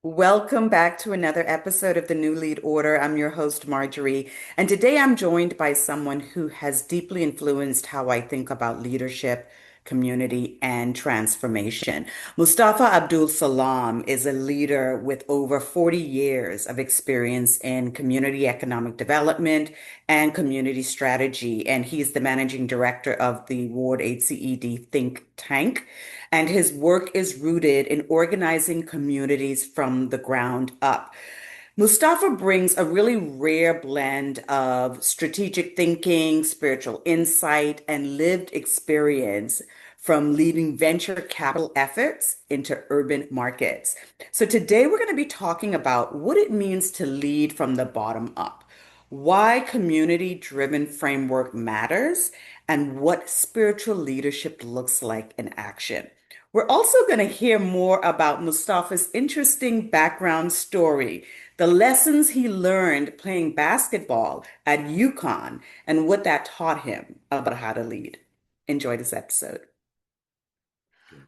Welcome back to another episode of the New Lead Order. I'm your host, Marjorie, and today I'm joined by someone who has deeply influenced how I think about leadership, community, and transformation. Mustafa Abdul Salam is a leader with over 40 years of experience in community economic development and community strategy, and he's the managing director of the Ward HCED think tank. And his work is rooted in organizing communities from the ground up. Mustafa brings a really rare blend of strategic thinking, spiritual insight, and lived experience from leading venture capital efforts into urban markets. So, today we're going to be talking about what it means to lead from the bottom up, why community driven framework matters, and what spiritual leadership looks like in action. We're also going to hear more about Mustafa's interesting background story, the lessons he learned playing basketball at UConn, and what that taught him about how to lead. Enjoy this episode.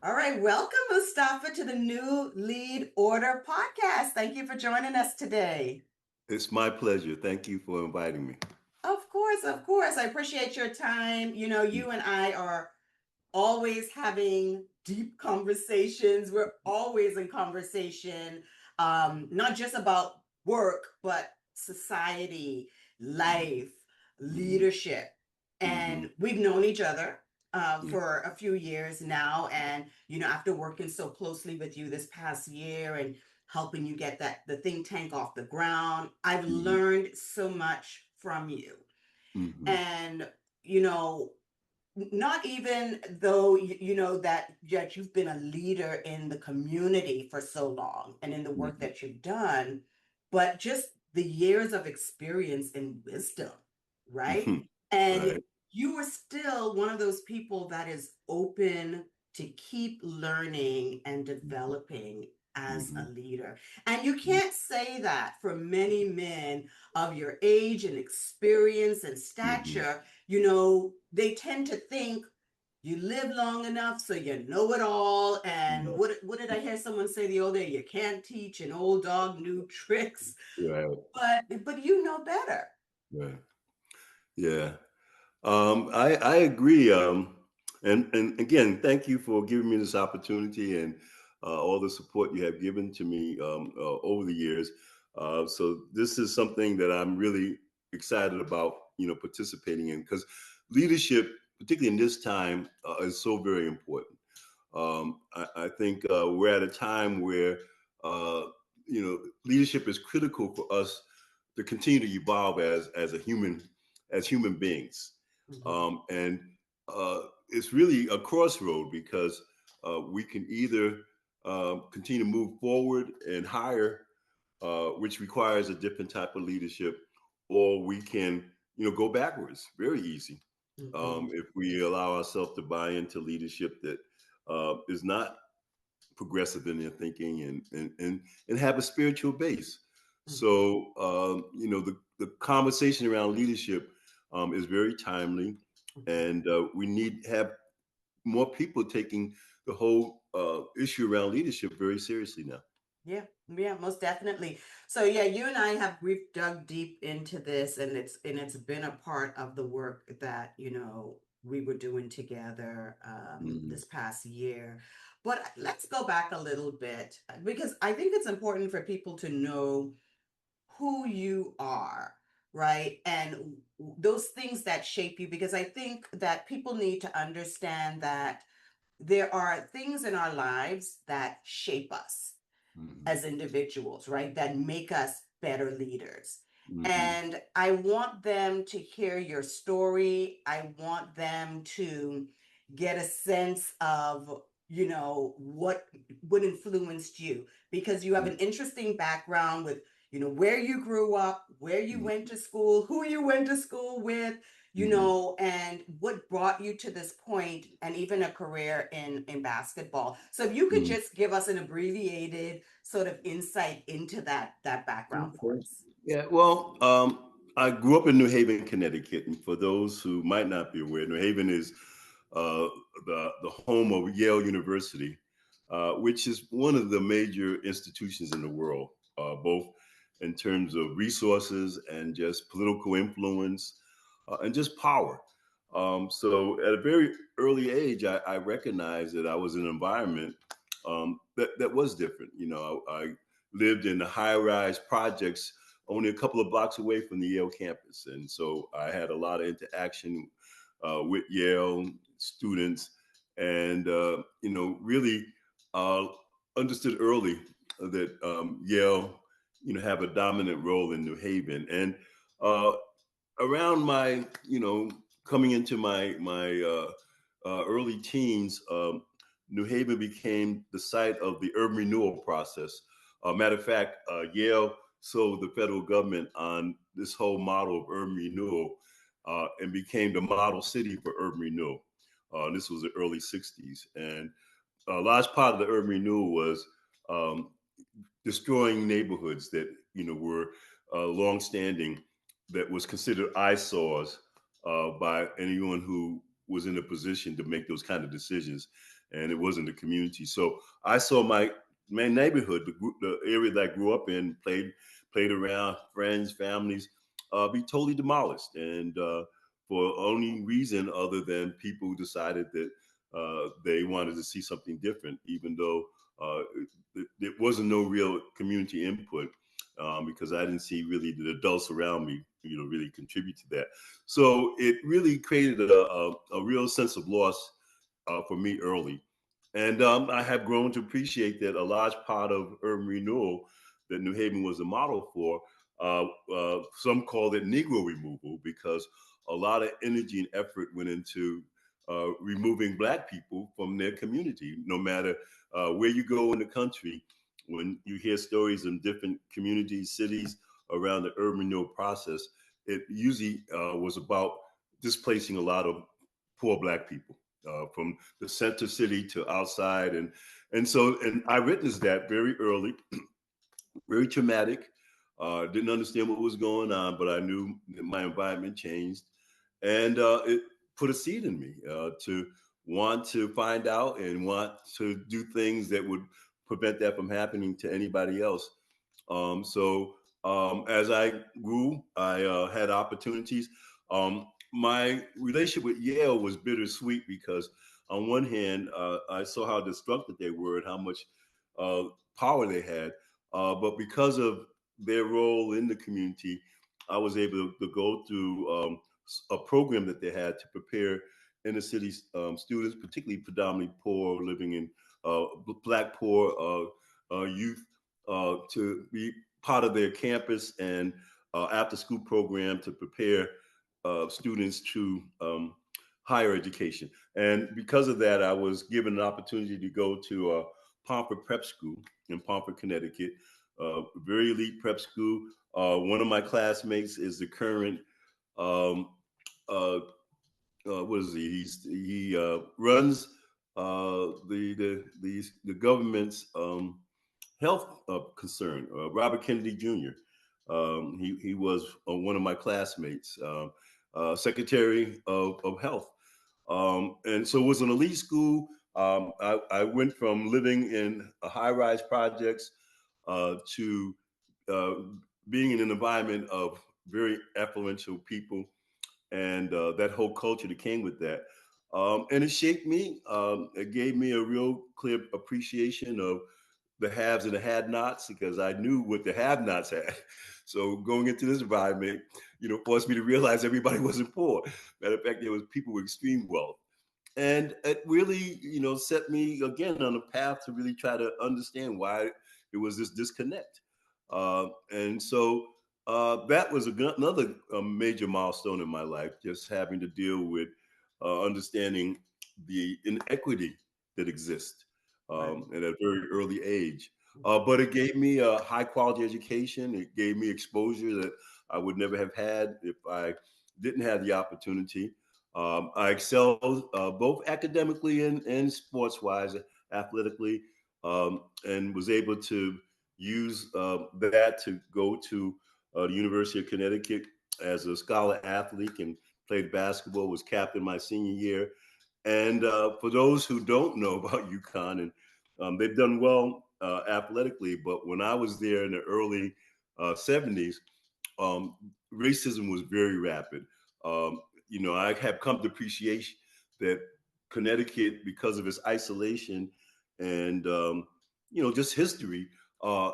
All right, welcome, Mustafa, to the New Lead Order podcast. Thank you for joining us today. It's my pleasure. Thank you for inviting me. Of course, of course. I appreciate your time. You know, you and I are always having deep conversations. We're always in conversation, not just about work, but society, life, Mm-hmm. leadership. Mm-hmm. And we've known each other Yeah. for a few years now. And, you know, after working so closely with you this past year and helping you get the think tank off the ground, I've Mm-hmm. learned so much from you. Mm-hmm. And, you know, not even though you know that you've been a leader in the community for so long and in the work Mm-hmm. that you've done, but just the years of experience and wisdom, right? Mm-hmm. And Right. you are still one of those people that is open to keep learning and developing as Mm-hmm. a leader. And you can't say that for many men of your age and experience and Mm-hmm. stature. You know, they tend to think you live long enough so you know it all. And Mm-hmm. what did I hear someone say the other day? You can't teach an old dog new tricks, Right. but you know better. Right. Yeah. I agree. And again, thank you for giving me this opportunity and all the support you have given to me over the years. So this is something that I'm really excited about, participating in because leadership, particularly in this time, is so very important. I think we're at a time where uh, leadership is critical for us to continue to evolve as human beings, Mhm. and it's really a crossroad because we can either continue to move forward and higher, which requires a different type of leadership, or we can go backwards very easy Mhm. if we allow ourselves to buy into leadership that is not progressive in their thinking and have a spiritual base. Mhm. So the conversation around leadership is very timely, Mhm. and we need to have more people taking the whole issue around leadership very seriously now. Yeah, yeah, most definitely. So yeah, you and I have we've dug deep into this, and it's been a part of the work that we were doing together Mm-hmm. this past year. But let's go back a little bit because I think it's important for people to know who you are, right? And those things that shape you, because I think that people need to understand that there are things in our lives that shape us Mm-hmm. as individuals, right? That make us better leaders. Mm-hmm. And I want them to hear your story. I want them to get a sense of, what influenced you because you have an interesting background with, where you grew up, where you went to school, who you went to school with, Mm-hmm. and what brought you to this point and even a career in basketball. So if you could Mm-hmm. just give us an abbreviated sort of insight into that background for Okay. us. Yeah, well, I grew up in New Haven, Connecticut, and for those who might not be aware, New Haven is uh, the home of Yale University. which is one of the major institutions in the world, both in terms of resources and just political influence and just power. So at a very early age, I recognized that I was in an environment that was different. I lived in the high-rise projects only a couple of blocks away from the Yale campus, and so I had a lot of interaction with Yale students, and really uh, understood early that Yale, have a dominant role in New Haven, and uh, around my, coming into my early teens, New Haven became the site of the urban renewal process. Matter of fact, Yale sold the federal government on this whole model of urban renewal and became the model city for urban renewal. This was the early 60s. And a large part of the urban renewal was um, destroying neighborhoods that were longstanding, that was considered eyesores by anyone who was in a position to make those kind of decisions, and it wasn't the community. So I saw my neighborhood, the area that I grew up in, played around, friends, families, be totally demolished, and for only reason other than people decided that they wanted to see something different, even though there wasn't no real community input, because I didn't see really the adults around me, really contribute to that. So it really created a real sense of loss for me early. And I have grown to appreciate that a large part of urban renewal that New Haven was a model for, some called it Negro removal, because a lot of energy and effort went into removing Black people from their community. No matter where you go in the country, when you hear stories in different communities, cities around the urban renewal process, it usually was about displacing a lot of poor Black people from the center city to outside, and I witnessed that very early, very traumatic. Didn't understand what was going on, but I knew that my environment changed, and it put a seed in me to want to find out and want to do things that would prevent that from happening to anybody else. So as I grew, I had opportunities. My relationship with Yale was bittersweet because, on one hand, I saw how destructive they were and how much uh, power they had. But because of their role in the community, I was able to go through a program that they had to prepare inner city students, particularly predominantly poor, living in Black poor youth, to be part of their campus and after school program to prepare students to higher education. And because of that, I was given an opportunity to go to Pomfret Prep School in Pomfret, Connecticut, very elite prep school. One of my classmates is the current, um, uh, what is he? He runs the government's health concern. Robert Kennedy Jr. He was one of my classmates, Secretary of Health, and so it was an elite school. I went from living in high-rise projects to uh, being in an environment of very affluential people, and that whole culture that came with that. And it shaped me. It gave me a real clear appreciation of the haves and the had-nots, because I knew what the have-nots had. So going into this environment, forced me to realize everybody wasn't poor. Matter of fact, there was people with extreme wealth, and it really, set me again on a path to really try to understand why it was this disconnect. And so that was another major milestone in my life, just having to deal with understanding the inequity that exists Right. at a very early age. But it gave me a high quality education. It gave me exposure that I would never have had if I didn't have the opportunity. I excelled both academically and sports wise, athletically, and was able to use that to go to the University of Connecticut as a scholar athlete and played basketball, was captain my senior year. And for those who don't know about UConn and They've done well athletically, but when I was there in the early 70s, um, racism was very rapid. Um, I have come to appreciate that Connecticut, because of its isolation and just history,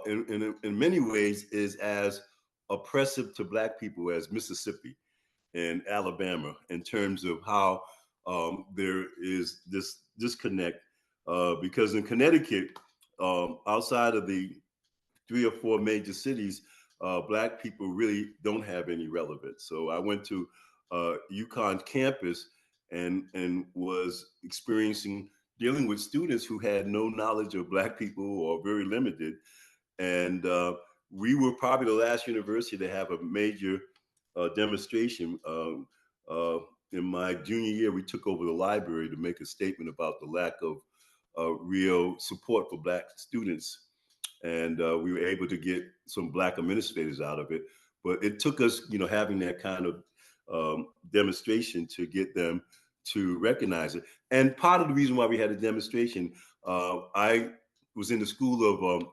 in many ways, is as oppressive to Black people as Mississippi and Alabama in terms of how there is this disconnect. Because in Connecticut, outside of the 3 or 4 major cities, Black people really don't have any relevance. So I went to UConn campus and was experiencing dealing with students who had no knowledge of Black people or very limited. And we were probably the last university to have a major demonstration. Uh, in my junior year, we took over the library to make a statement about the lack of real support for Black students, and we were able to get some Black administrators out of it. But it took us, having that kind of demonstration to get them to recognize it. And part of the reason why we had a demonstration, I was in the school of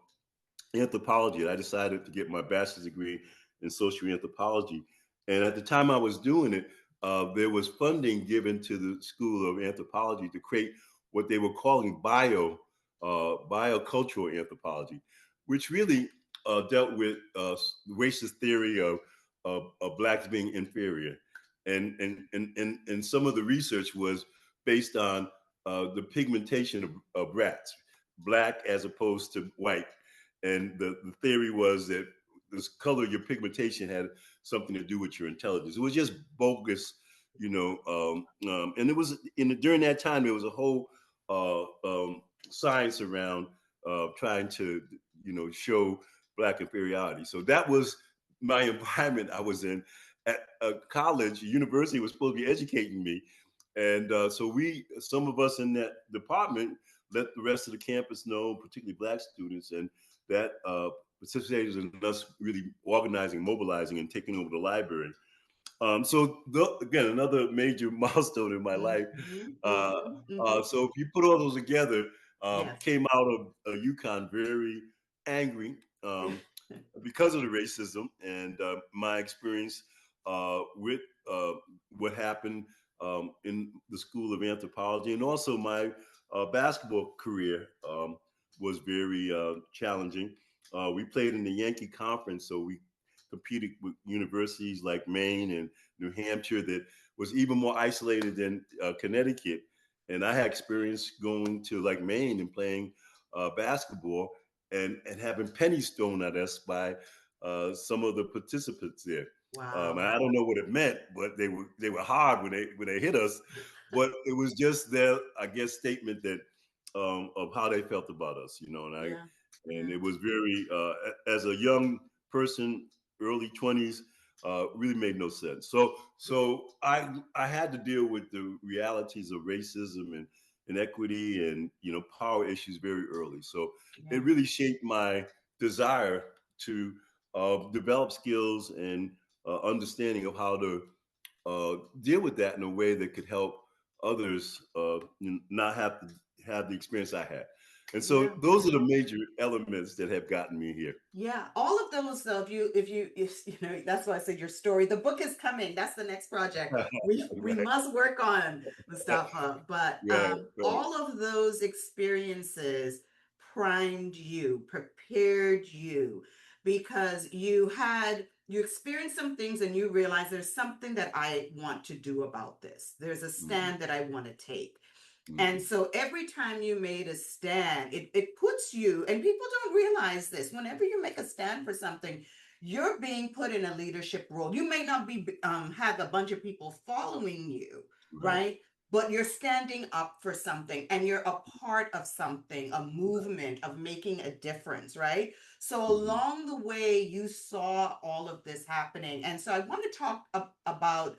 anthropology, and I decided to get my bachelor's degree in social anthropology. And at the time I was doing it, there was funding given to the School of Anthropology to create what they were calling biocultural anthropology, which really dealt with racist theory of Blacks being inferior. And some of the research was based on the pigmentation of rats, Black as opposed to white. And the theory was that this color, your pigmentation, had something to do with your intelligence. It was just bogus, and it was during that time there was a whole science around trying to show Black inferiority. So that was my environment I was in. At a college, a university was supposed to be educating me, and so some of us in that department let the rest of the campus know, particularly Black students, and that participated in us really organizing, mobilizing, and taking over the library. Again, another major milestone in my life. Mm-hmm, mm-hmm, mm-hmm. So if you put all those together, Yes. came out of UConn very angry because of the racism and my experience with what happened in the School of Anthropology, and also my basketball career was very challenging. We played in the Yankee Conference, so we competed with universities like Maine and New Hampshire that was even more isolated than Connecticut. And I had experience going to like Maine and playing basketball and having pennies thrown at us by some of the participants there. And Wow. I don't know what it meant, but they were hard when they hit us. But it was just their, I guess, statement that of how they felt about us, Yeah. and Yeah. it was very as a young person, early 20s, really made no sense. So I had to deal with the realities of racism and inequity and power issues very early. So Yeah. it really shaped my desire to develop skills and understanding of how to deal with that in a way that could help others not have to have the experience I had. And so Yeah. those are the major elements that have gotten me here. Yeah, all of those though, if you know, that's why I said your story. The book is coming. That's the next project we Right. must work on, Mustafa. But Right. Right. all of those experiences primed you, prepared you, because you experienced some things and you realize there's something that I want to do about this. There's a Mhm, stand that I want to take. And mhm, so every time you made a stand, it puts you, and people don't realize this, whenever you make a stand for something, you're being put in a leadership role. You may not be have a bunch of people following you, right. right? But you're standing up for something and you're a part of something, a Right. movement of making a difference, right? So Mhm, along the way, you saw all of this happening. And so I want to talk about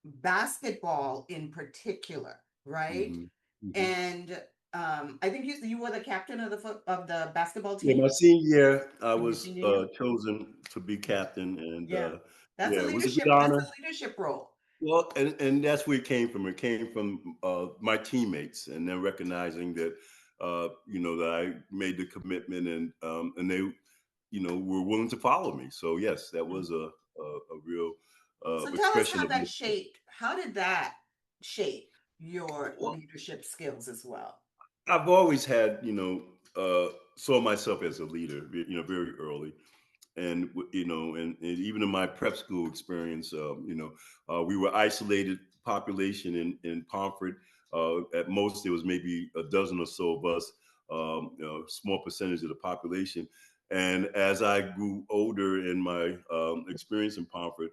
basketball in particular, right? mhm, mhm. And I think you were the captain of the basketball Yeah, my team senior year, I in your was senior year. chosen to be captain, and Yeah, yeah, it was a good that's honor. a leadership role. Well, and that's where it came from. It came from my teammates, and then recognizing that that I made the commitment, and they, were willing to follow me. So yes, that was a real So tell us expression how of that leadership. shaped, how did that shape your Well, leadership skills as well? I've always had, saw myself as a leader, very early. And and even in my prep school experience, we were isolated population in Pomfret. At most, there was maybe a dozen or so of us, small percentage of the population. And as I grew older in my experience in Pomfret,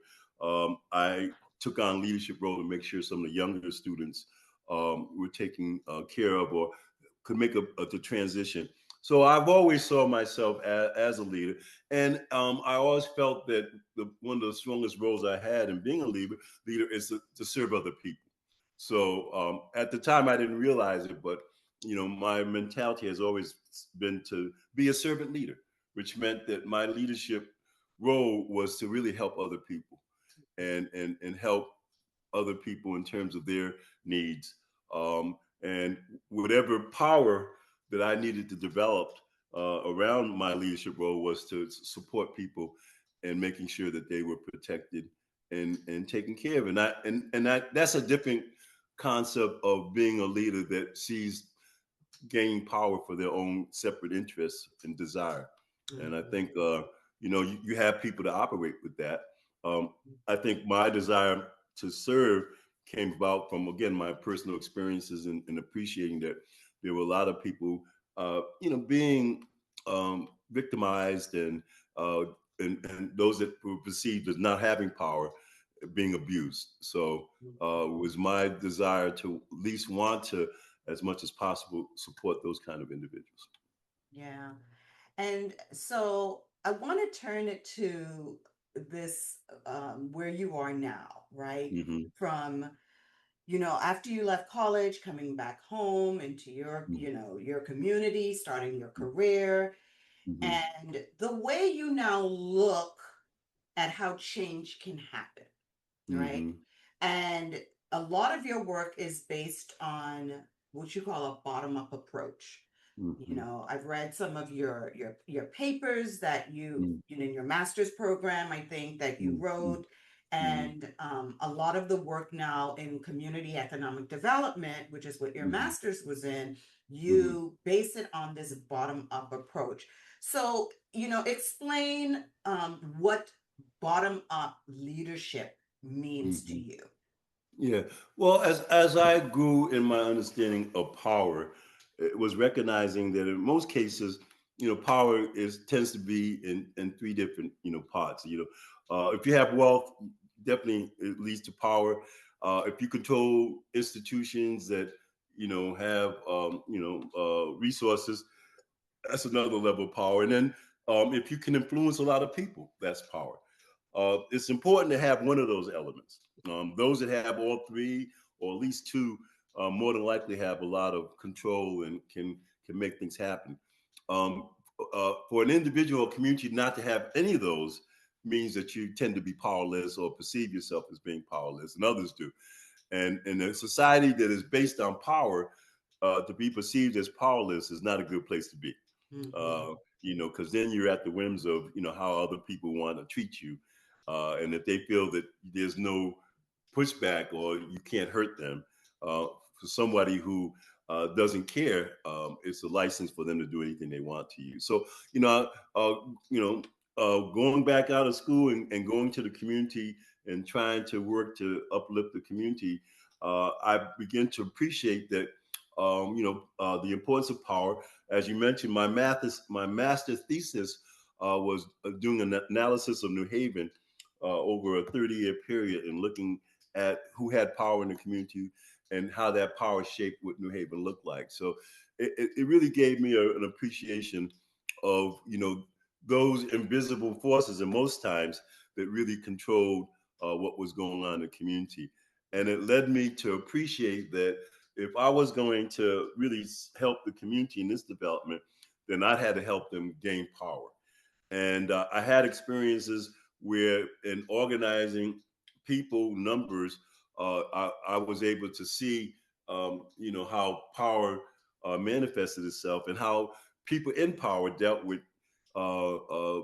I took on leadership role to make sure some of the younger students were taken care of, or could make the transition. So I've always saw myself as a leader, and I always felt that one of the strongest roles I had in being a leader is to serve other people. So at the time, I didn't realize it, but my mentality has always been to be a servant leader, which meant that my leadership role was to really help other people and help other people in terms of their needs. And whatever power that I needed to develop around my leadership role was to support people and making sure that they were protected and taken care of. That's a different concept of being a leader that sees gaining power for their own separate interests and desire. And I Mhm. think you have people to operate with that. I think my desire to serve came about from, again, my personal experiences and appreciating that there were a lot of people being victimized, uh, and those that were perceived as not having power being abused. So it was my desire to at least want to, as much as possible, support those kind of individuals. Yeah. And so I want to turn it to this, where you are now, right? Hmm. From, after you left college, coming back home into your, your community, starting your career, Hmm. and the way you now look at how change can happen, right? Hmm. And a lot of your work is based on what you call a bottom up approach. Hmm. I've read some of your papers that Hmm. in your master's program, I think that you Hmm. wrote, and a lot of the work now in community economic development, which is what your Hmm. master's was in, Hmm. you base it on this bottom up approach. So, explain what bottom up leadership means to Hmm. you. Yeah. Well, as I grew in my understanding of power, it was recognizing that in most cases, power tends to be in three different parts. If you have wealth, definitely it leads to power. If you control institutions that have resources, that's another level of power. And then if you can influence a lot of people, that's power. It's important to have one of those elements. Those that have all three, or at least two, more than likely have a lot of control and can make things happen. Um, for an individual or community not to have any of those means that you tend to be powerless or perceive yourself as being powerless, and others do. And in a society that is based on power, to be perceived as powerless is not a good place to be. Mhm. uh, because then you're at the whims of, how other people want to treat you. And if they feel that there's no pushback or you can't hurt them, for somebody who doesn't care, it's a license for them to do anything they want to you. So, uh, you know, going back out of school and going to the community and trying to work to uplift the community, I begin to appreciate that, the importance of power. As you mentioned, my master's thesis was doing an analysis of New Haven over a 30-year period and looking at who had power in the community and how that power shaped what New Haven looked like. So it really gave me an appreciation of, those invisible forces, and most times that really controlled what was going on in the community. And it led me to appreciate that if I was going to really help the community in this development, then I had to help them gain power. And I had experiences where, in organizing people, numbers, I was able to see, how power manifested itself, and how people in power dealt with uh, uh,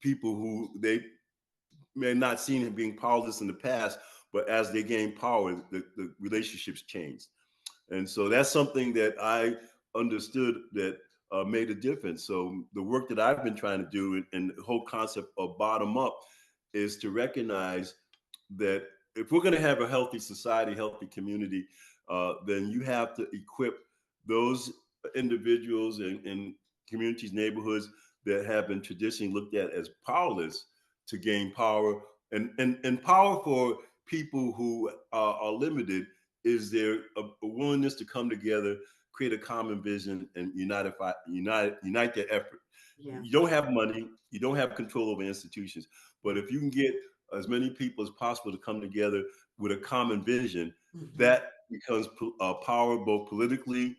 people who they may not seen him being powerless in the past, but as they gained power, the relationships changed. And so that's something that I understood that made a difference. So the work that I've been trying to do, and the whole concept of bottom up, is to recognize that if we're going to have a healthy society, healthy community, then you have to equip those individuals and communities, neighborhoods that have been traditionally looked at as powerless to gain power. And power for people who are limited is there a willingness to come together, create a common vision, and unite their effort. Yeah. You don't have money, you don't have control over institutions, but if you can get as many people as possible to come together with a common vision, that becomes power both politically,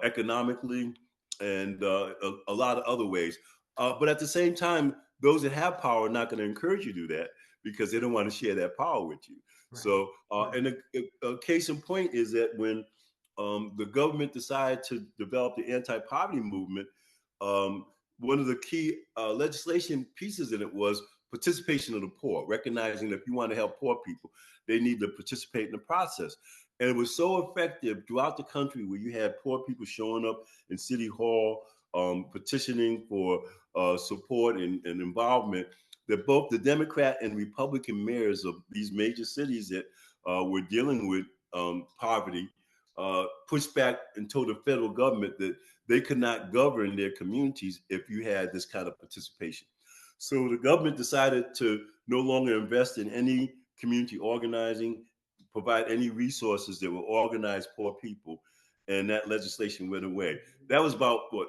economically, and a lot of other ways. But at the same time, those that have power are not going to encourage you to do that because they don't want to share that power with you. Right. So, Right. and a case in point is that when the government decided to develop the anti-poverty movement, um, one of the key legislation pieces in it was participation of the poor, recognizing that if you want to help poor people, they need to participate in the process. And it was so effective throughout the country where you had poor people showing up in City Hall, petitioning for support and involvement, that both the Democrat and Republican mayors of these major cities that were dealing with poverty pushed back and told the federal government that they could not govern their communities if you had this kind of participation. So the government decided to no longer invest in any community organizing, provide any resources that will organize poor people, and that legislation went away. That was about what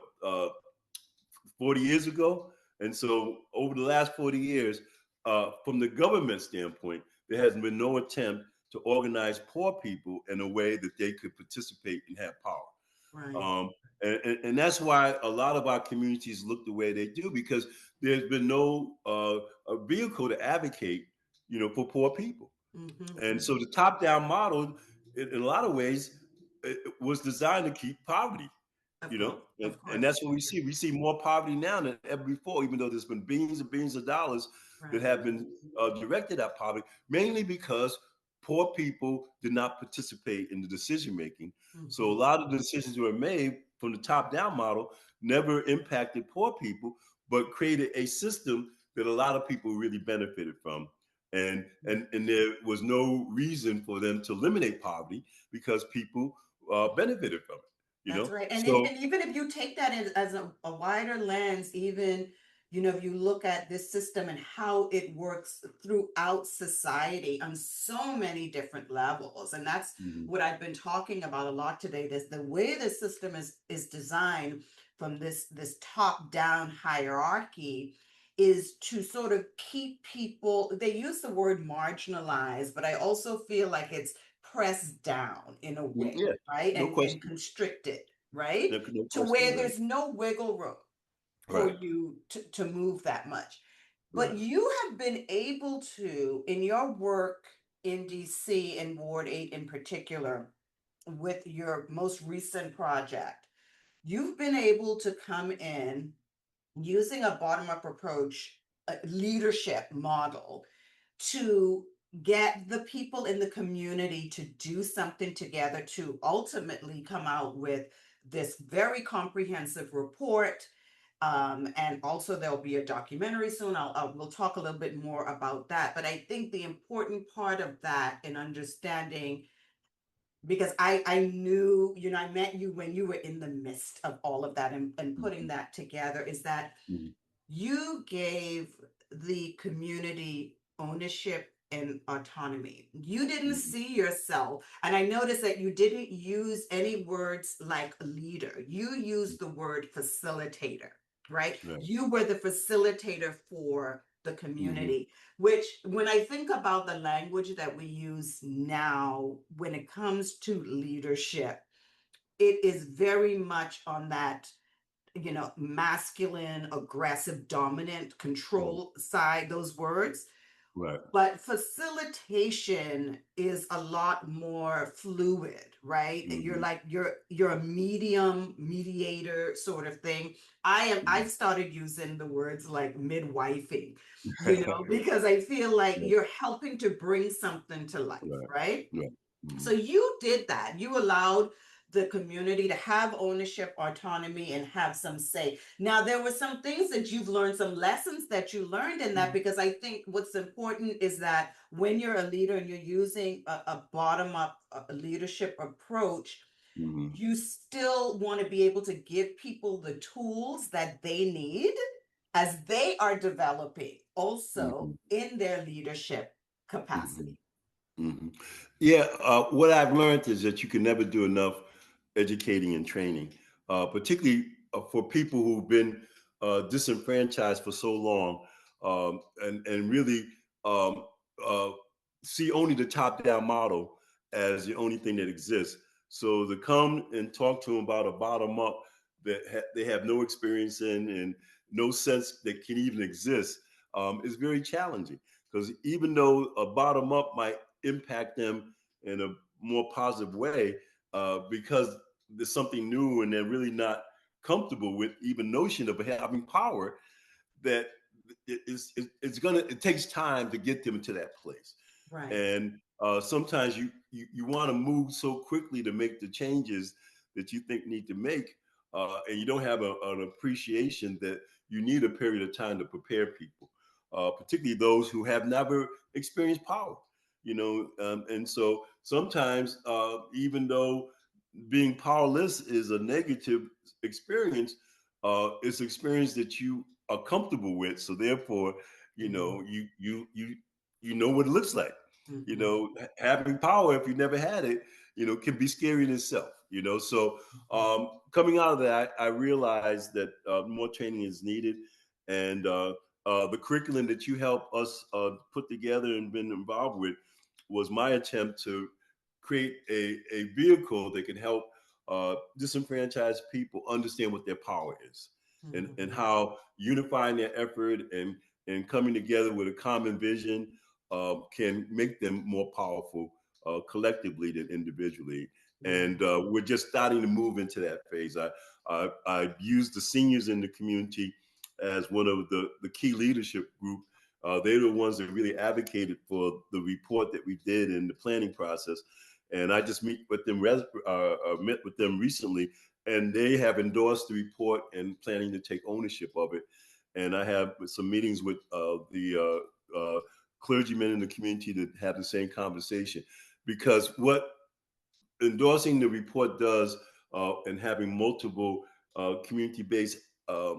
40 years ago. And so over the last 40 years, from the government standpoint, there has been no attempt to organize poor people in a way that they could participate and have power. Right. And that's why a lot of our communities look the way they do, because there's been no a vehicle to advocate, for poor people. And so the top-down model, in a lot of ways, it was designed to keep poverty. Of course. And, Of and course. that's what we see. We see more poverty now than ever before, even though there's been billions and billions of dollars that Right. have been directed at poverty, mainly because poor people did not participate in the decision making. So a lot of the decisions that were made from the top down model never impacted poor people, but created a system that a lot of people really benefited from. And there was no reason for them to eliminate poverty because people benefited from it. That's right. So And even if you take that as a wider lens, even, if you look at this system and how it works throughout society on so many different levels. And that's mhm, what I've been talking about a lot today. This the way the system is designed from this top-down hierarchy is to sort of keep people, they use the word marginalized, but I also feel like it's pressed down in a way, yeah, right? no And question, constricted, right? no To question, where right, there's no wiggle room for right, you to move that much. But right. you have been able to, in your work in DC and Ward 8 in particular, with your most recent project, you've been able to come in using a bottom-up approach, a leadership model to get the people in the community to do something together to ultimately come out with this very comprehensive report. And also there'll be a documentary soon. We'll talk a little bit more about that. But I think the important part of that in understanding, because I knew, I met you when you were in the midst of all of that and putting Mhm, that together, is that mhm, you gave the community ownership and autonomy. You didn't mhm, see yourself, and I noticed that you didn't use any words like leader. You used the word facilitator, right? right, You were the facilitator for the mhm, community, which when I think about the language that we use now when it comes to leadership, it is very much on that, masculine, aggressive, dominant right, control side, those words. Right. But facilitation is a lot more fluid, right? You're Hmm. like you're a mediator sort of thing. I've started using the words like midwifing, because I feel like Right. you're helping to bring something to life, Right. right? Right. Hmm. So you did that. You allowed the community to have ownership, autonomy, and have some say. Now, there were some things that you've learned, some lessons that you learned in that, because I think what's important is that when you're a leader and you're using a bottom up leadership approach, Hmm. you still want to be able to give people the tools that they need as they are developing also Hmm. in their leadership Hmm. capacity. Hmm. Yeah, what I've learned is that you can never do enough educating and training, particularly for people who've been disenfranchised for so long, and really um, uh, see only the top-down model as the only thing that exists. So to come and talk to them about a bottom-up that they have no experience in and no sense that can even exist is very challenging. Because even though a bottom-up might impact them in a more positive way, because there's something new and they're really not comfortable with even notion of having power, that it takes time to get them to that place. Right. And sometimes you want to move so quickly to make the changes that you think need to make, and you don't have an appreciation that you need a period of time to prepare people, particularly those who have never experienced power. And so sometimes, even though being powerless is a negative experience, it's an experience that you are comfortable with. So therefore, you Mhm, know, you know what it looks like. mhm, Having power, if you never had it, can be scary in itself. So mhm, coming out of that, I realized that more training is needed, and the curriculum that you helped us put together and been involved with was my attempt to create a vehicle that can help disenfranchised people understand what their power is, and mhm, how unifying their effort and coming together with a common vision can make them more powerful collectively than individually. yeah, And we're just starting to move into that phase. I use the seniors in the community as one of the key leadership group. They're the ones that really advocated for the report that we did in the planning process. And I just met with them recently, and they have endorsed the report and planning to take ownership of it. And I have some meetings with the clergymen in the community to have the same conversation, because what endorsing the report does, and having multiple community-based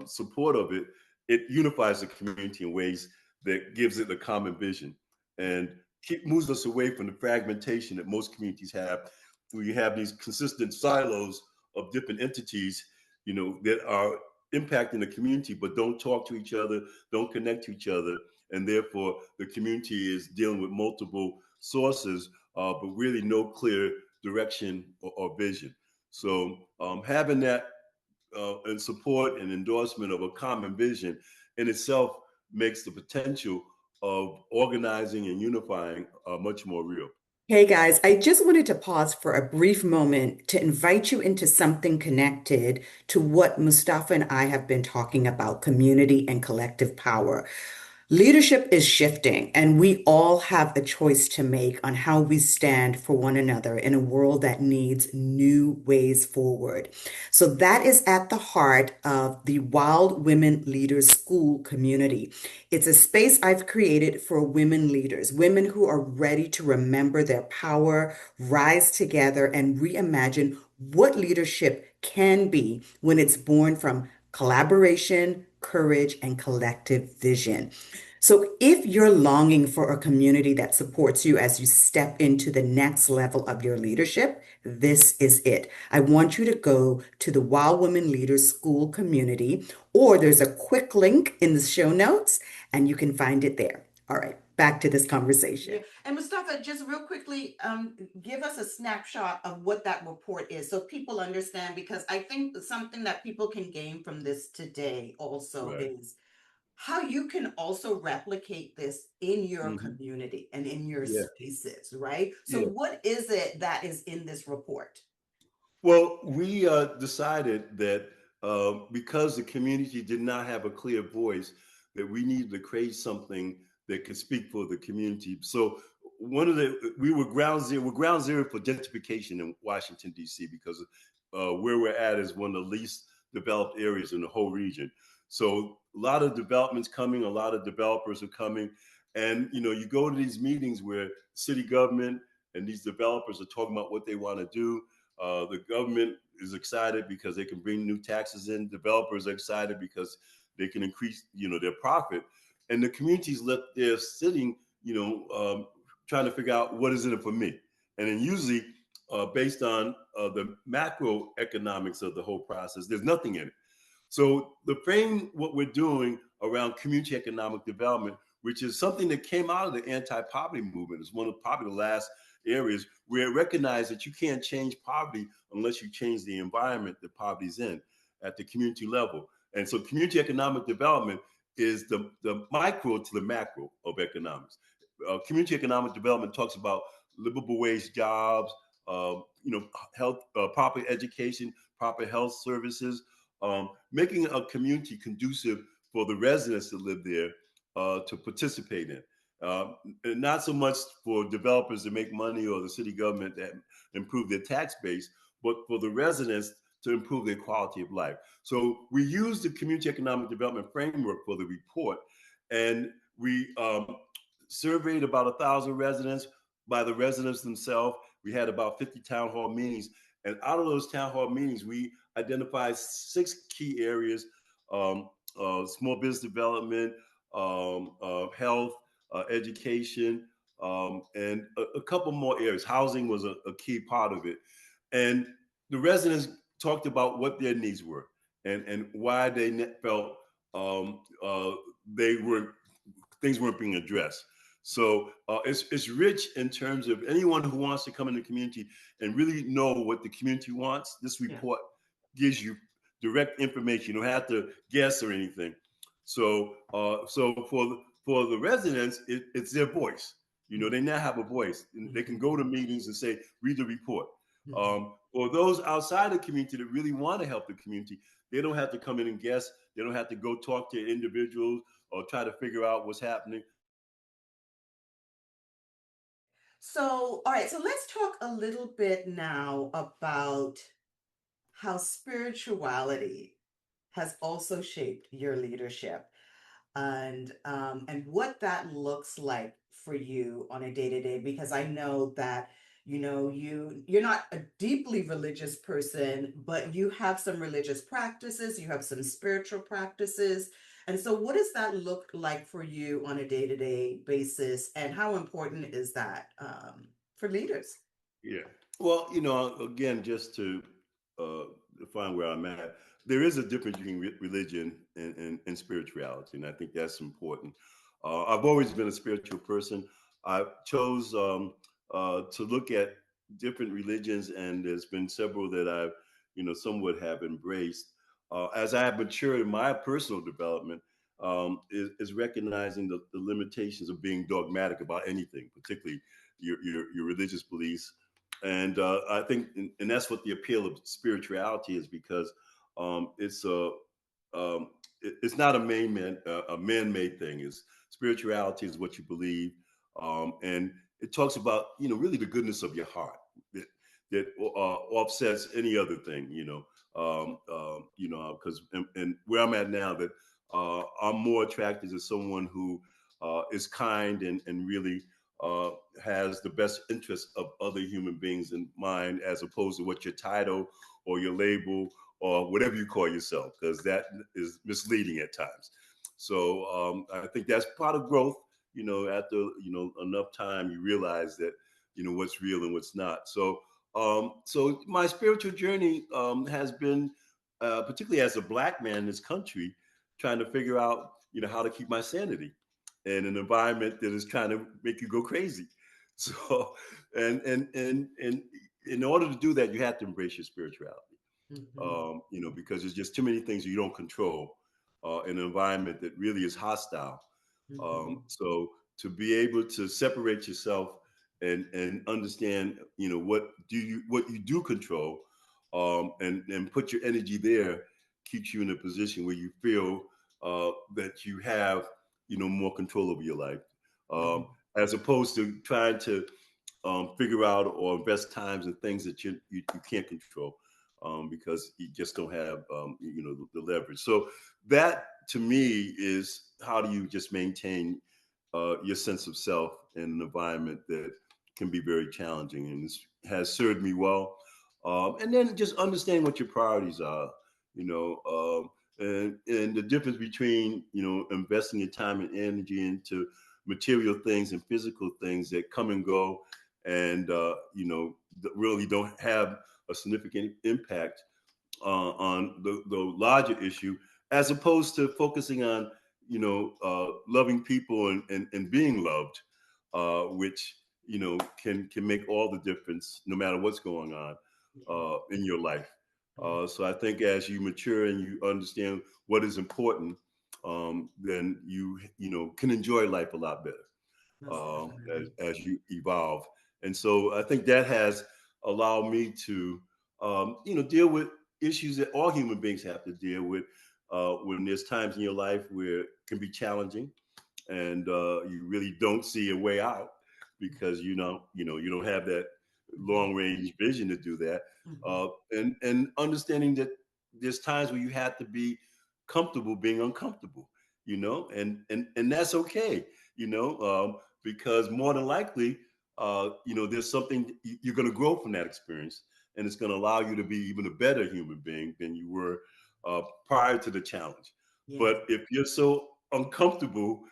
support of it, it unifies the community in ways that gives it a common vision and moves us away from the fragmentation that most communities have, where you have these consistent silos of different entities, that are impacting the community but don't talk to each other, don't connect to each other, and therefore the community is dealing with multiple sources, but really no clear direction or vision. So having that and support and endorsement of a common vision in itself makes the potential of organizing and unifying much more real. Hey guys, I just wanted to pause for a brief moment to invite you into something connected to what Mustafa and I have been talking about, community and collective power. Leadership is shifting, and we all have a choice to make on how we stand for one another in a world that needs new ways forward. So, that is at the heart of the Wild Women Leaders School community. It's a space I've created for women leaders, women who are ready to remember their power, rise together, and reimagine what leadership can be when it's born from collaboration, courage, and collective vision. So, if you're longing for a community that supports you as you step into the next level of your leadership, this is it. I want you to go to the Wild Women Leaders School community, or there's a quick link in the show notes, and you can find it there. All right, back to this yeah. conversation. And Mustafa, just real quickly, give us a snapshot of what that report is so people understand, because I think something that people can gain from this today also Right. is how you can also replicate this in your Hmm. community and in your Yeah, spaces, right? So yeah. what is it that is in this report? Well, we decided that because the community did not have a clear voice, that we needed to create something that could speak for the community. So we were ground zero. We're ground zero for gentrification in Washington D.C. because where we're at is one of the least developed areas in the whole region. So a lot of developments coming, a lot of developers are coming, and you go to these meetings where city government and these developers are talking about what they want to do. The government is excited because they can bring new taxes in. Developers are excited because they can increase, their profit. And the community's left there sitting, trying to figure out what is in it for me. And then usually, based on the macroeconomics of the whole process, there's nothing in it. So the frame, what we're doing around community economic development, which is something that came out of the anti-poverty movement, is one of probably the last areas where it recognized that you can't change poverty unless you change the environment that poverty's in at the community level. And so community economic development is the micro to the macro of economics. Community economic development talks about livable wage jobs, uh, health, proper education, proper health services, making a community conducive for the residents that live there to participate in. And not so much for developers to make money or the city government to improve their tax base, but for the residents to improve their quality of life. So we use the community economic development framework for the report, and we surveyed about 1,000 residents by the residents themselves. We had about 50 town hall meetings, and out of those town hall meetings, we identified 6 key areas: small business development, health, education, and a couple more areas. Housing was a key part of it. And the residents talked about what their needs were and why they felt um, uh, they were things weren't being addressed. So it's rich in terms of anyone who wants to come in the community and really know what the community wants. This Yeah. report gives you direct information. You don't have to guess or anything. So for the residents, it's their voice. They now have a voice. And they can Mhm. go to meetings and say, read the report. Mhm. For those outside the community that really want to help the community, they don't have to come in and guess. They don't have to go talk to individuals or try to figure out what's happening. So, all right, so let's talk a little bit now about how spirituality has also shaped your leadership and what that looks like for you on a day-to-day, because I know that you're not a deeply religious person, but you have some religious practices, you have some spiritual practices. And so what does that look like for you on a day-to-day basis, and how important is that for leaders? Yeah. Well, again, just to uh, define where I'm at, there is a difference between religion and spirituality, and I think that's important. I've always been a spiritual person. I chose to look at different religions, and there's been several that I've, somewhat have embraced. As I have matured in my personal development, is recognizing the limitations of being dogmatic about anything, particularly your religious beliefs. And I think, and that's what the appeal of spirituality is, because it's it's not a man-made thing. Is spirituality is what you believe, and it talks about really the goodness of your heart that offsets any other thing. Because and where I'm at now, that I'm more attracted to someone who is kind and really uh, has the best interest of other human beings in mind, as opposed to what your title or your label or whatever you call yourself, because that is misleading at times. So I think that's part of growth. After enough time, you realize that what's real and what's not. So my spiritual journey has been, particularly as a Black man in this country, trying to figure out how to keep my sanity in an environment that is trying to make you go crazy. So, and in order to do that, you have to embrace your spirituality. Mhm. Because there's just too many things you don't control. an environment that really is hostile. Mhm. So to be able to separate yourself and understand, what you do control, and put your energy there, keeps you in a position where you feel that you have, more control over your life, Mhm. as opposed to trying to figure out or invest times in things that you can't control, because you just don't have, the leverage. So that to me is, how do you just maintain your sense of self in an environment that can be very challenging, and this has served me well. And then just understand what your priorities are, you know, and the difference between, investing your time and energy into material things and physical things that come and go, and that really don't have a significant impact on the larger issue, as opposed to focusing on, loving people and being loved, which, can make all the difference no matter what's going on Yeah. in your life. Yeah. So I think as you mature and you understand what is important, then you can enjoy life a lot better, Most definitely. as you evolve. And so I think that has allowed me to, deal with issues that all human beings have to deal with, when there's times in your life where it can be challenging, and you really don't see a way out because you don't have that Mhm. long range vision to do that, Mhm. and understanding that there's times where you have to be comfortable being uncomfortable, and that's okay, because more than likely, there's something you're going to grow from that experience, and it's going to allow you to be even a better human being than you were prior to the challenge. Yes. But if you're so uncomfortable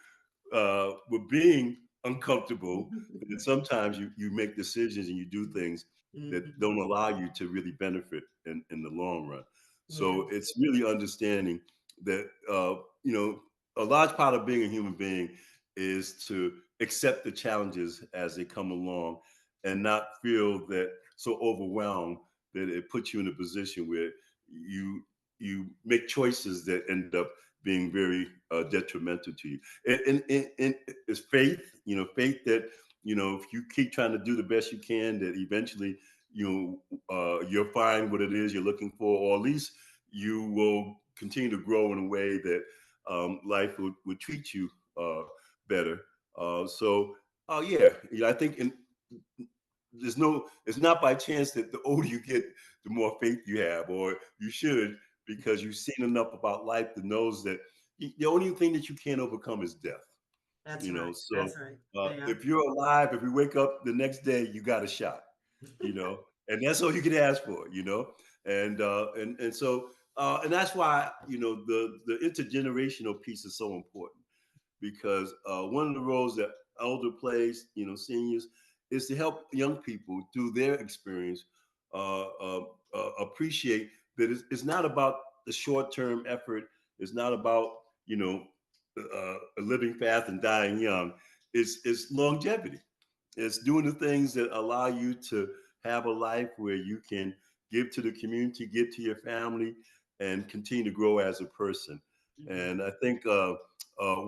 with being uncomfortable, then sometimes you make decisions and you do things that Mhm. don't allow you to really benefit in the long run. So Yes. it's really understanding that, a large part of being a human being is to accept the challenges as they come along, and not feel that so overwhelmed that it puts you in a position where you you make choices that end up being very detrimental to you. And it's faith, faith that, if you keep trying to do the best you can, that eventually, you'll find what it is you're looking for, or at least you will continue to grow in a way that, life would treat you better. Yeah, I think it's not by chance that the older you get, the more faith you have, or you should, because you've seen enough about life that knows that the only thing that you can't overcome is death. That's right. So That's right. Yeah. if you're alive, if you wake up the next day, you got a shot, and that's all you can ask for, and that's why, the intergenerational piece is so important, because one of the roles that elder plays, seniors, is to help young people through their experience, appreciate that it's not about the short term effort. It's not about, living fast and dying young. It's longevity. It's doing the things that allow you to have a life where you can give to the community, give to your family, and continue to grow as a person. Mhm. And I think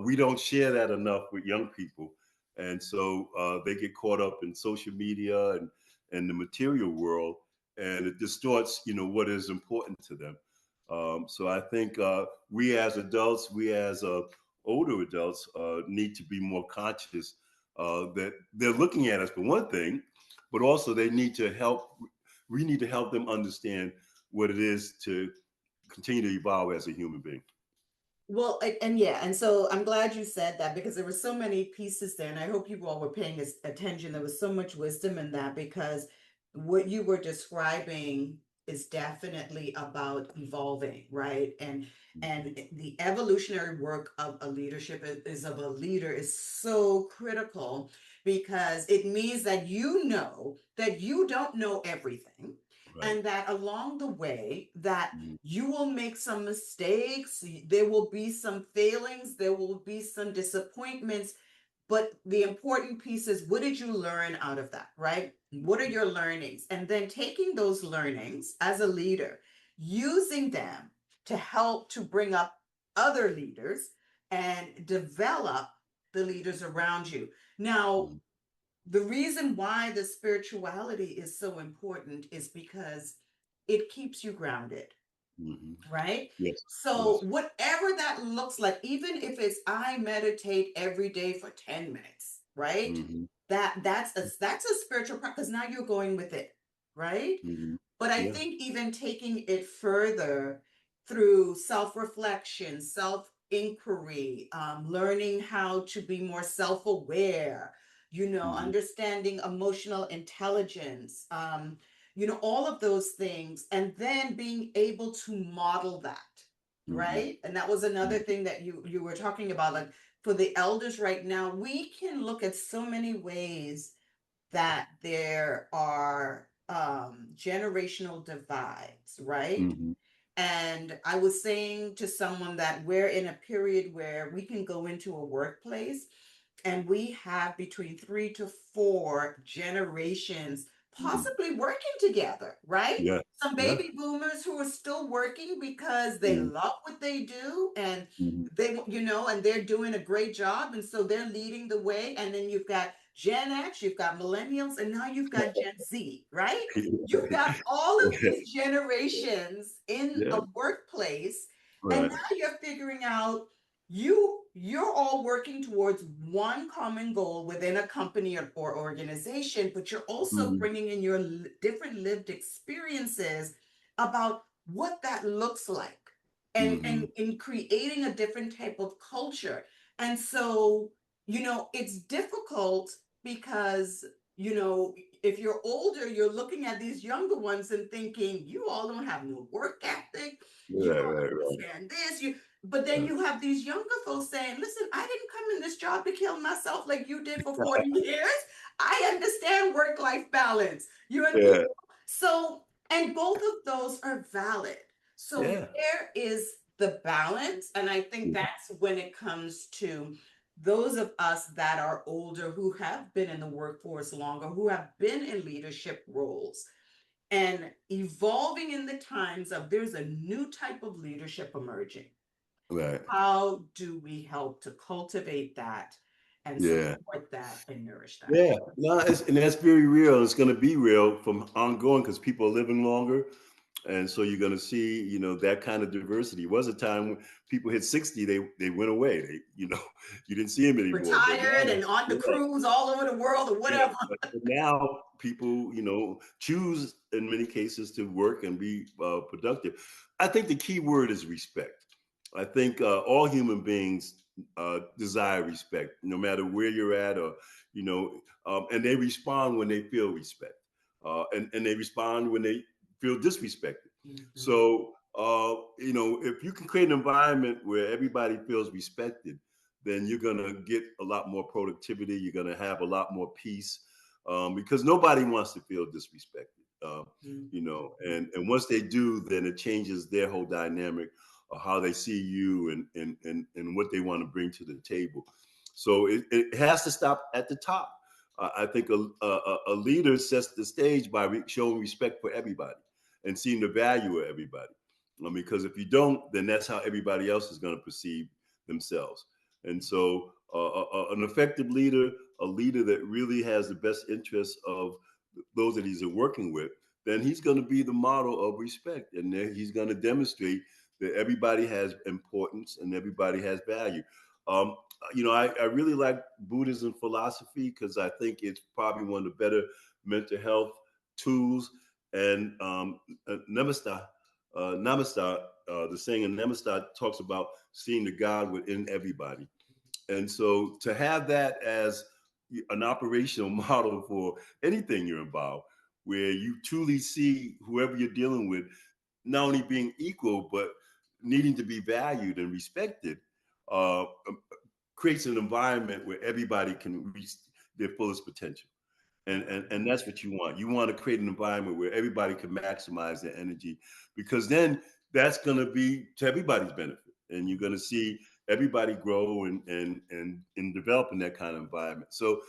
we don't share that enough with young people, and so they get caught up in social media and the material world, and it distorts, what is important to them. So I think we as adults, we as older adults, need to be more conscious that they're looking at us for one thing, but also they need to help. We need to help them understand what it is to continue to evolve as a human being. Well, and yeah, and so I'm glad you said that because there were so many pieces there, and I hope you all were paying attention. There was so much wisdom in that because what you were describing is definitely about evolving, right? And the evolutionary work of a leadership is of a leader is so critical because it means that you know that you don't know everything Right. and that along the way that Mhm. you will make some mistakes, there will be some failings, there will be some disappointments, but the important piece is what did you learn out of that, right? What are your learnings? And then taking those learnings as a leader, using them to help to bring up other leaders and develop the leaders around you. Now, Mhm. the reason why the spirituality is so important is because it keeps you grounded, Mhm. right? Yes. So Yes. whatever that looks like, even if it's I meditate every day for 10 minutes, right? Mhm. That's a spiritual practice. Now you're going with it, right? Mhm. But I Yeah. think even taking it further through self-reflection, self-inquiry, learning how to be more self-aware, Mhm. understanding emotional intelligence, all of those things, and then being able to model that, Mhm. right? And that was another Mhm. thing that you were talking about, like for the elders right now, we can look at so many ways that there are generational divides, right? Mhm. And I was saying to someone that we're in a period where we can go into a workplace and we have between 3 to 4 generations Mhm. possibly working together, right? Yeah. Some Yeah. baby boomers who are still working because they Mhm. love what they do and Mhm. and they're doing a great job. And so they're leading the way. And then you've got Gen X, you've got millennials, and now you've got Gen Z, right? You've got all of Yeah. these generations in Yeah. a workplace, and Right. now you're figuring out you're all working towards one common goal within a company or organization, but you're also Mhm. bringing in your different lived experiences about what that looks like, and Mhm. in creating a different type of culture. And so, it's difficult because, if you're older, you're looking at these younger ones and thinking, you all don't have no work ethic, you Right. don't Right. Right. understand this, but then Yeah. you have these younger folks saying, listen, I didn't come in this job to kill myself like you did for 40 years. I understand work-life balance. Yeah. So, and both of those are valid. So Yeah. there is the balance. And I think Mhm. that's when it comes to those of us that are older, who have been in the workforce longer, who have been in leadership roles and evolving in the times of there's a new type of leadership emerging. Right. How do we help to cultivate that and Yeah. support that and nourish that? Yeah. No, and that's very real. It's going to be real from ongoing because people are living longer. And so you're going to see, that kind of diversity. It was a time when people hit 60, they went away. You didn't see them anymore. But Retired now, and on the yeah, cruise all over the world or yeah. whatever. But now people, choose in many cases to work and be productive. I think the key word is respect. I think all human beings desire respect, no matter where you're at, or and they respond when they feel respect, and they respond when they feel disrespected. Mhm. So if you can create an environment where everybody feels respected, then you're going to get a lot more productivity. You're going to have a lot more peace, because nobody wants to feel disrespected. And once they do, then it changes their whole dynamic of how they see you and what they want to bring to the table. So it has to stop at the top. I think a leader sets the stage by showing respect for everybody and seeing the value of everybody. Because if you don't, then that's how everybody else is going to perceive themselves. And so, an effective leader, a leader that really has the best interests of those that he's working with, then he's going to be the model of respect, and then he's going to demonstrate that everybody has importance and everybody has value. Um, I really like Buddhism philosophy because I think it's probably one of the better mental health tools. And Namaste, the saying in Namaste talks about seeing the God within everybody. And so to have that as an operational model for anything you're involved, where you truly see whoever you're dealing with not only being equal, but needing to be valued and respected, creates an environment where everybody can reach their fullest potential. And that's what you want. You want to create an environment where everybody can maximize their energy, because then that's going to be to everybody's benefit, and you're going to see everybody grow and develop in that kind of environment. So,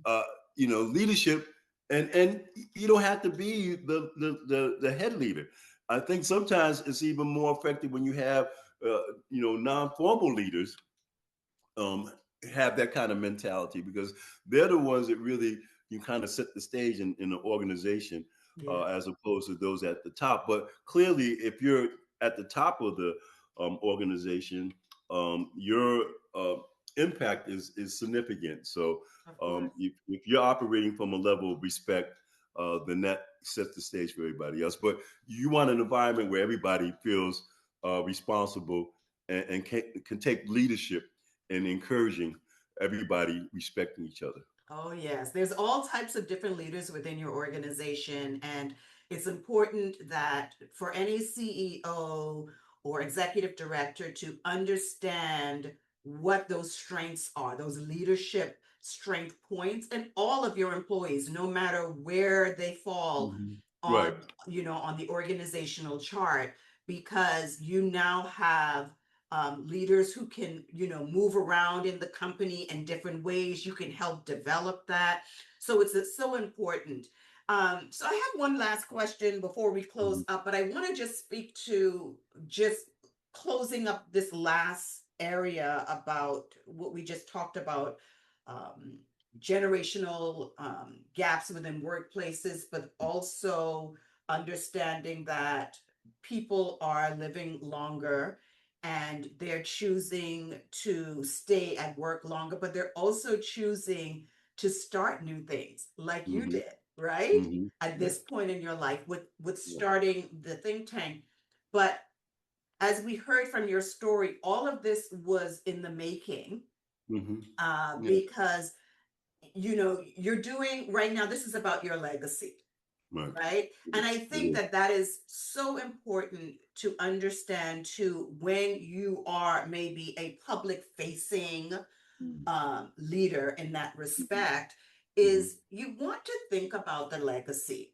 uh, leadership, and you don't have to be the head leader. I think sometimes it's even more effective when you have uh, non-formal leaders um, have that kind of mentality, because they're the ones that really you kind of set the stage in the organization, Yeah. as opposed to those at the top. But clearly, if you're at the top of the organization, your impact is significant. So Of course. if you're operating from a level of respect, then that sets the stage for everybody else. But you want an environment where everybody feels responsible and can take leadership and encouraging everybody respecting each other. Oh, yes. There's all types of different leaders within your organization. And it's important that for any CEO or executive director to understand what those strengths are, those leadership strength points, and all of your employees, no matter where they fall Mhm. Right. on, on the organizational chart, because you now have leaders who can, move around in the company in different ways. You can help develop that. So it's so important. So I have one last question before we close Mhm. up, but I want to just speak to just closing up this last area about what we just talked about. Um, Generational gaps within workplaces, but also understanding that people are living longer and they're choosing to stay at work longer, but they're also choosing to start new things like you Mhm. did, right? Mhm. At Yeah. this point in your life with Yeah. starting the think tank. But as we heard from your story, all of this was in the making, Mhm. Yeah. because you're doing right now, this is about your legacy, Right. right? And I It think is. that that is so important to understand too, when you are maybe a public facing Mhm. leader in that Mhm. respect, Mhm. is you want to think about the legacy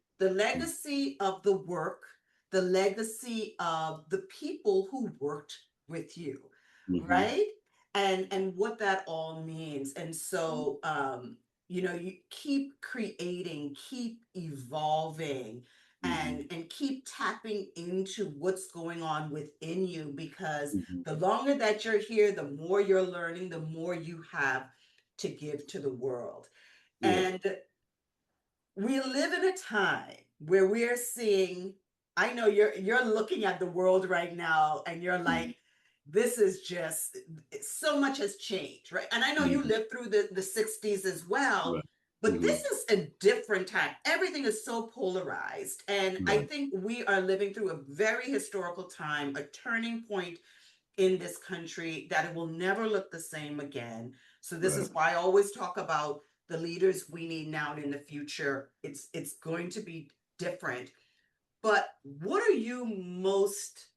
of the work, the legacy of the people who worked with you, Mhm. right? And what that all means. And so you keep creating, keep evolving, Mhm. and keep tapping into what's going on within you, because Mhm. the longer that you're here, the more you're learning, the more you have to give to the world. Yeah. And we live in a time where we're seeing, I know you're looking at the world right now and you're Mhm. like, this is just, so much has changed, right? And I know you Mhm. lived through the 60s as well, Right. but this Mhm. is a different time. Everything is so polarized. And I Right. think we are living through a very historical time, a turning point in this country, that it will never look the same again. So this Right. is why I always talk about the leaders we need now and in the future. It's going to be different. But what are you most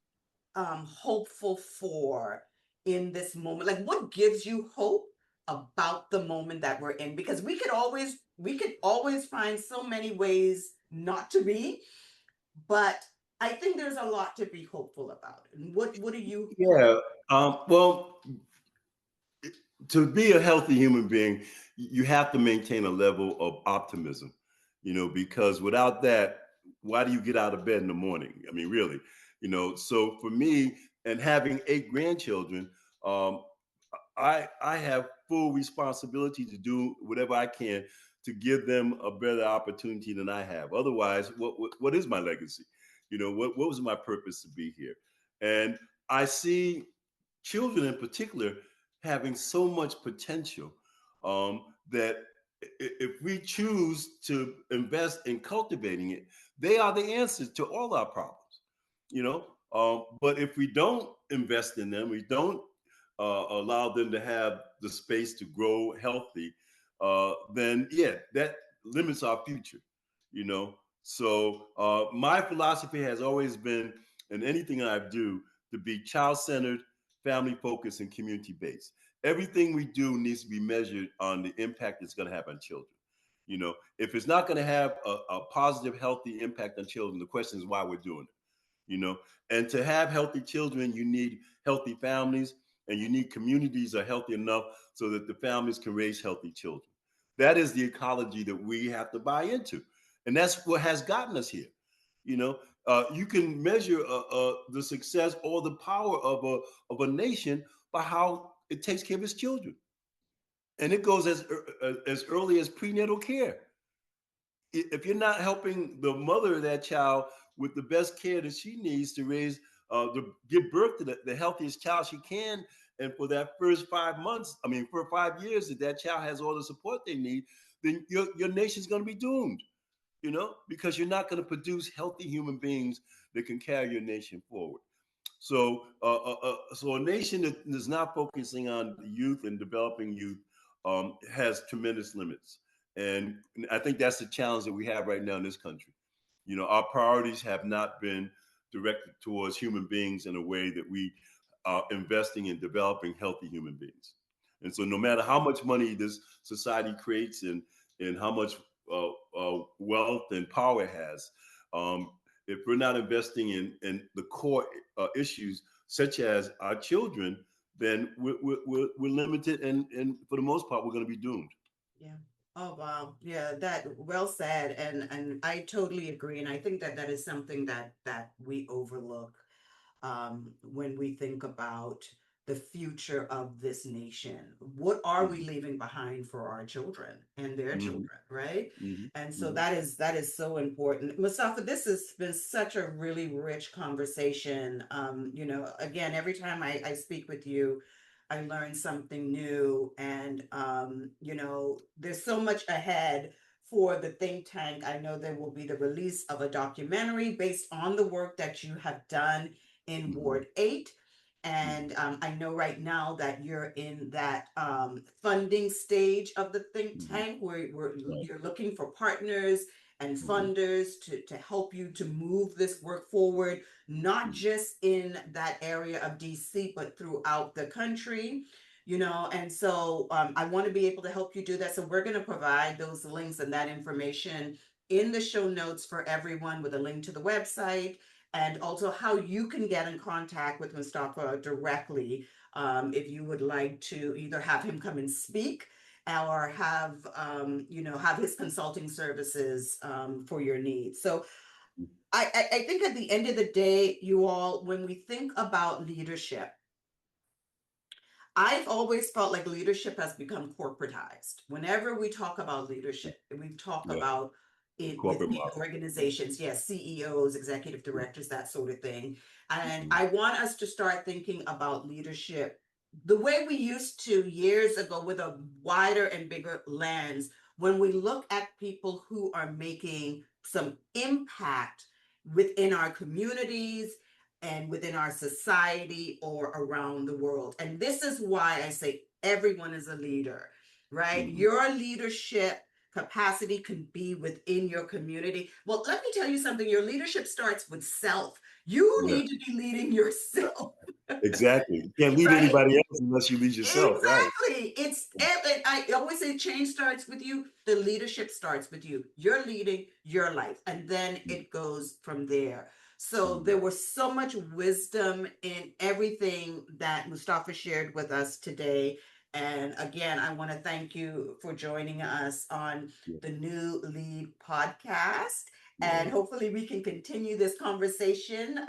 hopeful for in this moment? Like, what gives you hope about the moment that we're in? Because we could always find so many ways not to be, but I think there's a lot to be hopeful about. And what are you hopeful? Yeah. Well, to be a healthy human being, you have to maintain a level of optimism, because without that, why do you get out of bed in the morning? I mean, really, so for me, and having 8 grandchildren, um, I have full responsibility to do whatever I can to give them a better opportunity than I have. Otherwise, what is my legacy? What was my purpose to be here? And I see children in particular having so much potential, that if we choose to invest in cultivating it, they are the answers to all our problems. But if we don't invest in them, we don't allow them to have the space to grow healthy, then yeah, that limits our future. You know, so my philosophy has always been, in anything I do, to be child centered, family focused, and community based. Everything we do needs to be measured on the impact it's going to have on children. If it's not going to have a positive, healthy impact on children, the question is why we're doing it. And to have healthy children, you need healthy families, and you need communities that are healthy enough so that the families can raise healthy children. That is the ecology that we have to buy into, and that's what has gotten us here. You can measure the success or the power of a nation by how it takes care of its children, and it goes as early as prenatal care. If you're not helping the mother of that child with the best care that she needs to raise, to give birth to the healthiest child she can, and for that first 5 months, I mean, for 5 years, that that child has all the support they need, then your nation's going to be doomed. Because you're not going to produce healthy human beings that can carry your nation forward. So a nation that is not focusing on youth and developing youth has tremendous limits, and I think that's the challenge that we have right now in this country. Our priorities have not been directed towards human beings in a way that we are investing in developing healthy human beings. And so, no matter how much money this society creates and how much wealth and power it has, um, if we're not investing in the core issues such as our children, then we're limited, and for the most part, we're going to be doomed. Yeah. Oh, wow. Yeah, that well said. And I totally agree. And I think that that is something that we overlook when we think about the future of this nation. What are we leaving behind for our children and their Mm-hmm, children, right? mm-hmm, And so mm-hmm. that is so important. Mustafa, this has been such a really rich conversation. Again, every time I speak with you, I learn something new. And there's so much ahead for the think tank. I know there will be the release of a documentary based on the work that you have done in Mm-hmm. Ward 8. Mm-hmm. And I know right now that you're in that funding stage of the think Mm-hmm. tank where Right. you're looking for partners and Mm-hmm. funders to help you to move this work forward, not just in that area of DC, but throughout the country. And so I want to be able to help you do that. So we're going to provide those links and that information in the show notes for everyone, with a link to the website, and also how you can get in contact with Mustafa directly, if you would like to either have him come and speak, or have his consulting services for your needs. So I think at the end of the day, you all, when we think about leadership, I've always felt like leadership has become corporatized. Whenever we talk about leadership, we talk Yeah. about it Corporate within model. organizations, yes, CEOs, executive Yeah. directors, that sort of thing. And Mm-hmm. I want us to start thinking about leadership the way we used to years ago, with a wider and bigger lens, when we look at people who are making some impact within our communities and within our society or around the world. And this is why I say everyone is a leader, right? Mm-hmm. Your leadership capacity can be within your community. Well, let me tell you something. Your leadership starts with self. You Yeah. need to be leading yourself, Exactly. You can't lead right? anybody else unless you lead yourself, right? Exactly. I always say change starts with you. The leadership starts with you. You're leading your life, and then it goes from there. So Mm-hmm. there was so much wisdom in everything that Mustafa shared with us today. And again, I want to thank you for joining us on Yeah. the New Lead podcast. And Yeah. hopefully we can continue this conversation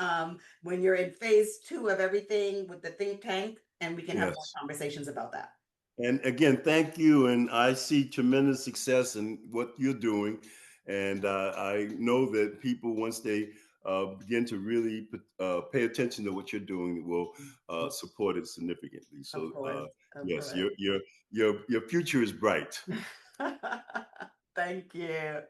when you're in phase 2 of everything with the think tank, and we can have more Yes. conversations about that. And again, thank you. And I see tremendous success in what you're doing. And I know that people, once they begin to really pay attention to what you're doing, will support it significantly. Of So course, of yes, course. your future is bright. Thank you.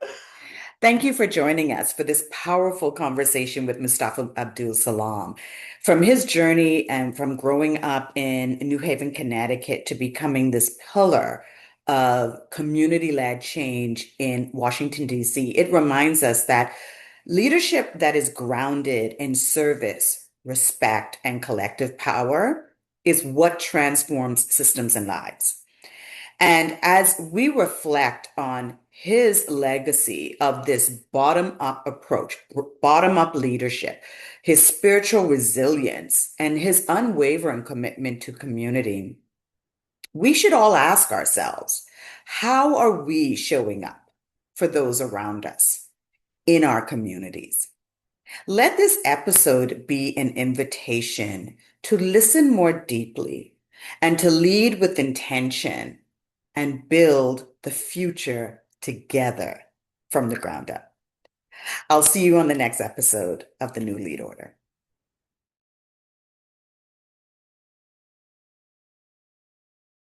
Thank you for joining us for this powerful conversation with Mustafa Abdul Salam. From his journey and from growing up in New Haven, Connecticut, to becoming this pillar of community-led change in Washington, D.C., it reminds us that leadership that is grounded in service, respect, and collective power is what transforms systems and lives. And as we reflect on his legacy of this bottom up approach, bottom up leadership, his spiritual resilience, and his unwavering commitment to community, we should all ask ourselves, how are we showing up for those around us in our communities? Let this episode be an invitation to listen more deeply and to lead with intention and build the future together from the ground up. I'll see you on the next episode of the New Lead Order.